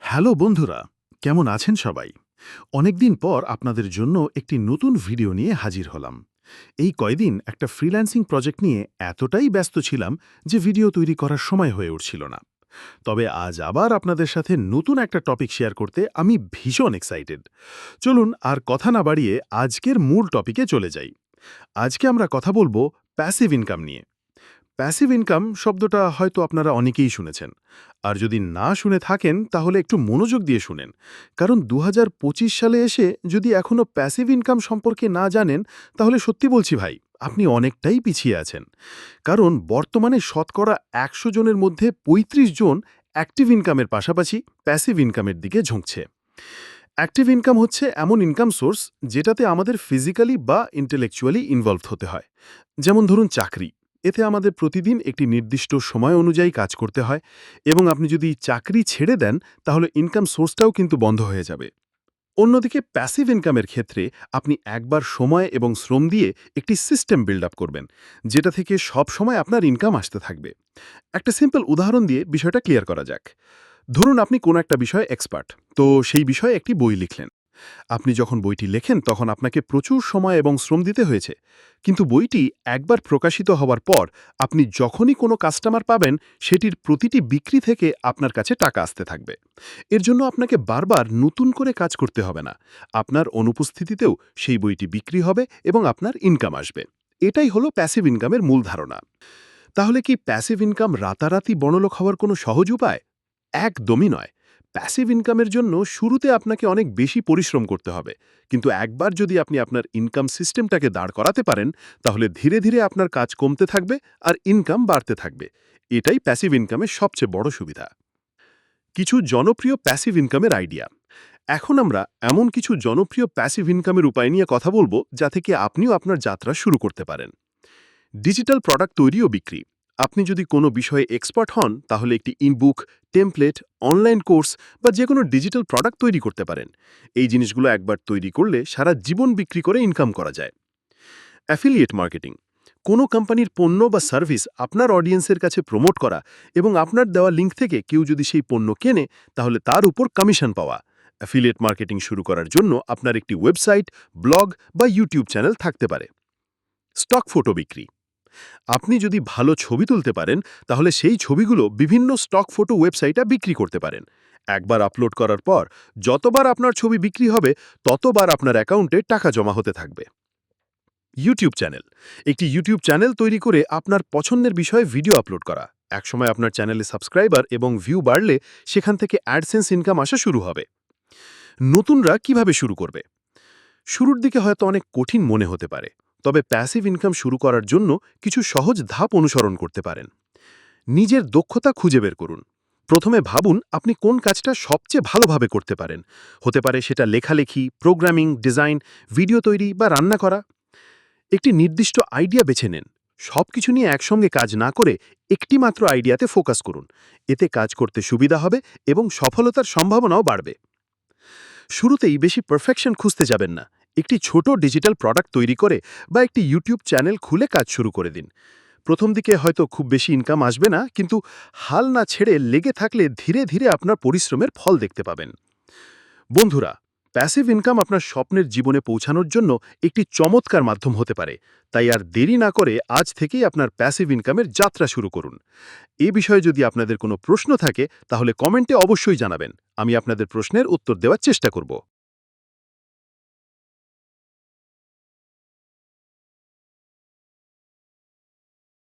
Hello বন্ধুরা, কেমন আছেন সবাই? অনেকদিন পর আপনাদের জন্য একটি নতুন ভিডিও নিয়ে হাজির হলাম। এই কয়দিন একটা ফ্রিল্যান্সিং প্রজেক্ট নিয়ে এতটাই ব্যস্ত ছিলাম যে ভিডিও তৈরি করার সময় হয়ে উঠছিল না। তবে আজ আবার আপনাদের সাথে নতুন একটা টপিক শেয়ার করতে আমি ভীষণ এক্সাইটেড। চলুন আর কথা না বাড়িয়ে আজকের মূল টপিকে চলে যাই। আজকে আমরা কথা বলবো প্যাসিভ ইনকাম নিয়ে। প্যাসিভ ইনকাম শব্দটা হয়তো আপনারা অনেকেই শুনেছেন। আর যদি না শুনে থাকেন তাহলে একটু মনোযোগ দিয়ে শুনেন। কারণ ২০২৫ সালে এসে যদি এখনও প্যাসিভ ইনকাম সম্পর্কে না জানেন, তাহলে সত্যি বলছি ভাই, আপনি অনেকটাই পিছিয়ে আছেন। কারণ বর্তমানে শতকরা ১০০ জনের মধ্যে ৩৫ জন অ্যাক্টিভ ইনকামের পাশাপাশি প্যাসিভ ইনকামের দিকে ঝুঁকছে। অ্যাক্টিভ ইনকাম হচ্ছে এমন ইনকাম সোর্স যেটাতে আমাদের ফিজিক্যালি বা ইন্টেলেকচুয়ালি ইনভলভড হতে হয়। যেমন ধরুন চাকরি। এতে আমাদের প্রতিদিন একটি নির্দিষ্ট সময় অনুযায়ী কাজ করতে হয়, এবং আপনি যদি চাকরি ছেড়ে দেন তাহলে ইনকাম সোর্সটাও কিন্তু বন্ধ হয়ে যাবে। অন্যদিকে প্যাসিভ ইনকামের ক্ষেত্রে আপনি একবার সময় এবং শ্রম দিয়ে একটি সিস্টেম বিল্ড আপ করবেন, যেটা থেকে সব সময় আপনার ইনকাম আসতে থাকবে। একটা সিম্পল উদাহরণ দিয়ে বিষয়টা ক্লিয়ার করা যাক। ধরুন আপনি কোনো একটা বিষয়ে এক্সপার্ট, তো সেই বিষয়ে একটি বই লিখলেন। আপনি যখন বইটি লেখেন তখন আপনাকে প্রচুর সময় এবং শ্রম দিতে হয়েছে। কিন্তু বইটি একবার প্রকাশিত হওয়ার পর আপনি যখনই কোনো কাস্টমার পাবেন, সেটির প্রতিটি বিক্রি থেকে আপনার কাছে টাকা আসতে থাকবে। এর জন্য আপনাকে বারবার নতুন করে কাজ করতে হবে না। আপনার অনুপস্থিতিতেও সেই বইটি বিক্রি হবে এবং আপনার ইনকাম আসবে। এটাই হলো প্যাসিভ ইনকামের মূল ধারণা। তাহলে কি প্যাসিভ ইনকাম রাতারাতি বড়লোক হওয়ার কোনো সহজ উপায়? একদমই নয়। প্যাসিভ ইনকামের জন্য শুরুতে আপনাকে অনেক বেশি পরিশ্রম করতে হবে। কিন্তু একবার যদি আপনি আপনার ইনকাম সিস্টেমটাকে দাঁড় করাতে পারেন, তাহলে ধীরে ধীরে আপনার কাজ কমতে থাকবে আর ইনকাম বাড়তে থাকবে। এটাই প্যাসিভ ইনকামের সবচেয়ে বড় সুবিধা। কিছু জনপ্রিয় প্যাসিভ ইনকামের আইডিয়া। এখন আমরা এমন কিছু জনপ্রিয় প্যাসিভ ইনকামের উপায় নিয়ে কথা বলবো, যা থেকে আপনিও আপনার যাত্রা শুরু করতে পারেন। ডিজিটাল প্রোডাক্ট তৈরি ও বিক্রি। আপনি যদি কোনো বিষয়ে এক্সপার্ট হন, তাহলে একটি ইনবুক, টেমপ্লেট, অনলাইন কোর্স বা যে কোনো ডিজিটাল প্রোডাক্ট তৈরি করতে পারেন। এই জিনিসগুলো একবার তৈরি করলে সারা জীবন বিক্রি করে ইনকাম করা যায়। Affiliate marketing. কোনো কোম্পানির পণ্য বা সার্ভিস আপনার অডিয়েন্সের কাছে প্রমোট করা এবং আপনার দেওয়া লিঙ্ক থেকে কেউ যদি সেই পণ্য কেনে, তাহলে তার উপর কমিশন পাওয়া। অ্যাফিলিয়েট মার্কেটিং শুরু করার জন্য আপনার একটি ওয়েবসাইট, ব্লগ বা ইউটিউব চ্যানেল থাকতে পারে। স্টক ফটো বিক্রি। আপনি যদি ভালো ছবি তুলতে পারেন, তাহলে সেই ছবিগুলো বিভিন্ন স্টক ফটো ওয়েবসাইটে বিক্রি করতে পারেন। একবার আপলোড করার পর যতবার আপনার ছবি বিক্রি হবে, ততবার আপনার অ্যাকাউন্টে টাকা জমা হতে থাকবে। YouTube channel. একটি ইউটিউব চ্যানেল তৈরি করে আপনার পছন্দের বিষয়ে ভিডিও আপলোড করা। একসময় আপনার চ্যানেলে সাবস্ক্রাইবার এবং ভিউ বাড়লে সেখান থেকে অ্যাডসেন্স ইনকাম আসা শুরু হবে। নতুনরা কিভাবে শুরু করবে? শুরুর দিকে হয়তো অনেক কঠিন মনে হতে পারে, তবে প্যাসিভ ইনকাম শুরু করার জন্য কিছু সহজ ধাপ অনুসরণ করতে পারেন। নিজের দক্ষতা খুঁজে বের করুন। প্রথমে ভাবুন আপনি কোন কাজটা সবচেয়ে ভালোভাবে করতে পারেন। হতে পারে সেটা লেখালেখি, প্রোগ্রামিং, ডিজাইন, ভিডিও তৈরি বা রান্না করা। একটি নির্দিষ্ট আইডিয়া বেছে নেন। সবকিছু নিয়ে একসঙ্গে কাজ না করে একটি মাত্র আইডিয়াতে ফোকাস করুন। এতে কাজ করতে সুবিধা হবে এবং সফলতার সম্ভাবনাও বাড়বে। শুরুতেই বেশি পারফেকশন খুঁজতে যাবেন না। একটি ছোট ডিজিটাল প্রোডাক্ট তৈরি করে বা একটি ইউটিউব চ্যানেল খুলে কাজ শুরু করে দিন। প্রথম দিকে হয়তো খুব বেশি ইনকাম আসবে না, কিন্তু হাল না ছেড়ে লেগে থাকলে ধীরে ধীরে আপনার পরিশ্রমের ফল দেখতে পাবেন। বন্ধুরা, প্যাসিভ ইনকাম আপনার স্বপ্নের জীবনে পৌঁছানোর জন্য একটি চমৎকার মাধ্যম হতে পারে। তাই আর দেরি না করে আজ থেকেই আপনার প্যাসিভ ইনকামের যাত্রা শুরু করুন। এ বিষয়ে যদি আপনাদের কোনো প্রশ্ন থাকে, তাহলে কমেন্টে অবশ্যই জানাবেন। আমি আপনাদের প্রশ্নের উত্তর দেওয়ার চেষ্টা করব।